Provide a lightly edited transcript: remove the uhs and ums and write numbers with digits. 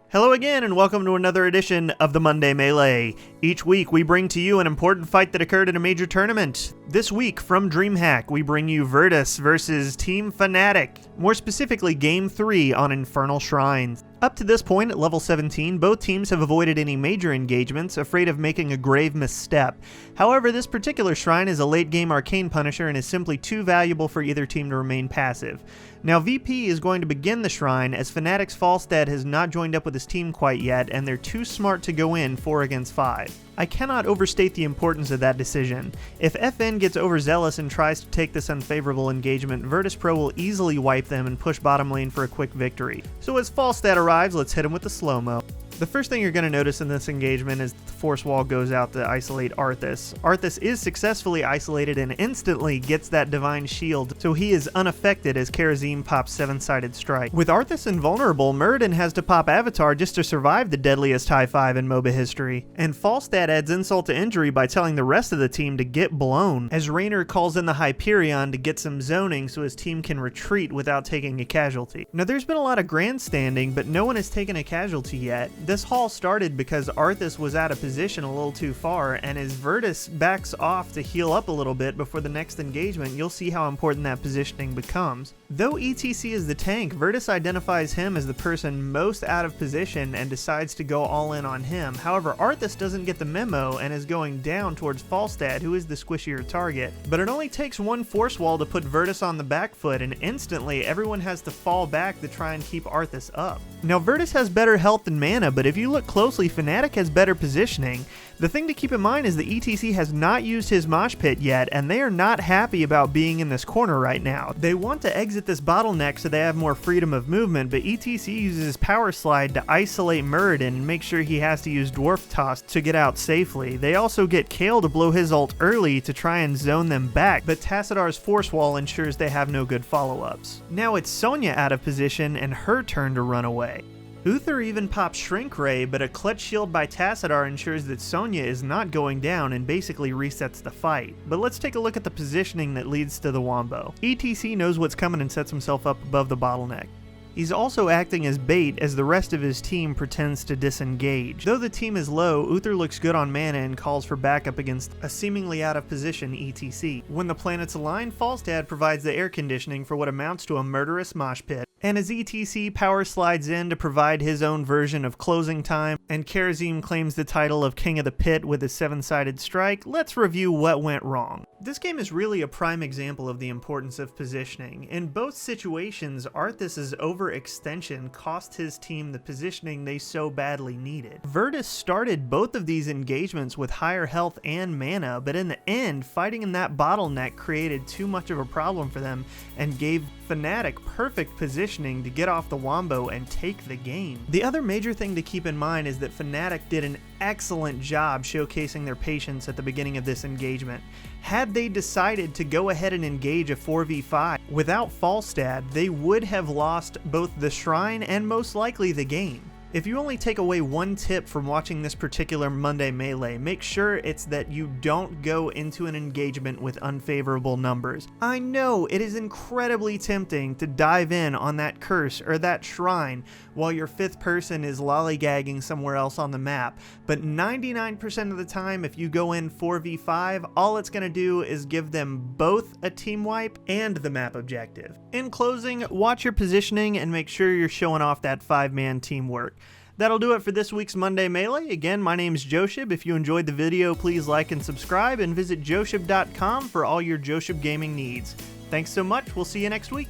Hello again, and welcome to another edition of the Monday Melee. Each week, we bring to you an important fight that occurred in a major tournament. This week, from Dreamhack, we bring you Virtus versus Team Fnatic. More specifically, Game 3 on Infernal Shrines. Up to this point, at level 17, both teams have avoided any major engagements, afraid of making a grave misstep. However, this particular shrine is a late-game arcane punisher and is simply too valuable for either team to remain passive. Now, VP is going to begin the shrine, as Fnatic's Falstad has not joined up with his team quite yet, and they're too smart to go in 4 against 5. I cannot overstate the importance of that decision. If FN gets overzealous and tries to take this unfavorable engagement, Virtus.Pro will easily wipe them and push bottom lane for a quick victory. So as Falstad arrives, let's hit him with the slow-mo. The first thing you're going to notice in this engagement is the force wall goes out to isolate Arthas. Arthas is successfully isolated and instantly gets that divine shield, so he is unaffected as Kharazim pops 7-sided strike. With Arthas invulnerable, Muradin has to pop Avatar just to survive the deadliest high 5 in MOBA history. And Falstad adds insult to injury by telling the rest of the team to get blown, as Raynor calls in the Hyperion to get some zoning so his team can retreat without taking a casualty. Now there's been a lot of grandstanding, but no one has taken a casualty yet. This haul started because Arthas was out of position a little too far, and as Virtus backs off to heal up a little bit before the next engagement, you'll see how important that positioning becomes. Though ETC is the tank, Virtus identifies him as the person most out of position and decides to go all in on him. However, Arthas doesn't get the memo and is going down towards Falstad, who is the squishier target. But it only takes one force wall to put Virtus on the back foot, and instantly everyone has to fall back to try and keep Arthas up. Now Virtus has better health than mana, but if you look closely, Fnatic has better positioning. The thing to keep in mind is that ETC has not used his mosh pit yet, and they are not happy about being in this corner right now. They want to exit this bottleneck so they have more freedom of movement, but ETC uses his power slide to isolate Muradin and make sure he has to use Dwarf Toss to get out safely. They also get Kayle to blow his ult early to try and zone them back, but Tassadar's force wall ensures they have no good follow-ups. Now it's Sonya out of position and her turn to run away. Uther even pops Shrink Ray, but a clutch shield by Tassadar ensures that Sonya is not going down and basically resets the fight. But let's take a look at the positioning that leads to the Wombo. ETC knows what's coming and sets himself up above the bottleneck. He's also acting as bait as the rest of his team pretends to disengage. Though the team is low, Uther looks good on mana and calls for backup against a seemingly out of position ETC. When the planets align, Falstad provides the air conditioning for what amounts to a murderous mosh pit. And as ETC power slides in to provide his own version of closing time, and Kharazim claims the title of King of the Pit with his 7-sided strike, let's review what went wrong. This game is really a prime example of the importance of positioning. In both situations, Arthas' overextension cost his team the positioning they so badly needed. Virtus started both of these engagements with higher health and mana, but in the end, fighting in that bottleneck created too much of a problem for them and gave Fnatic perfect positioning to get off the Wombo and take the game. The other major thing to keep in mind is that Fnatic did an excellent job showcasing their patience at the beginning of this engagement. Had they decided to go ahead and engage a 4v5 without Falstad, they would have lost both the shrine and most likely the game. If you only take away one tip from watching this particular Monday Melee, make sure it's that you don't go into an engagement with unfavorable numbers. I know it is incredibly tempting to dive in on that curse or that shrine while your 5th person is lollygagging somewhere else on the map, but 99% of the time if you go in 4v5, all it's going to do is give them both a team wipe and the map objective. In closing, watch your positioning and make sure you're showing off that 5-man teamwork. That'll do it for this week's Monday Melee. Again, my name's Josheb. If you enjoyed the video, please like and subscribe, and visit Josheb.com for all your Josheb gaming needs. Thanks so much. We'll see you next week.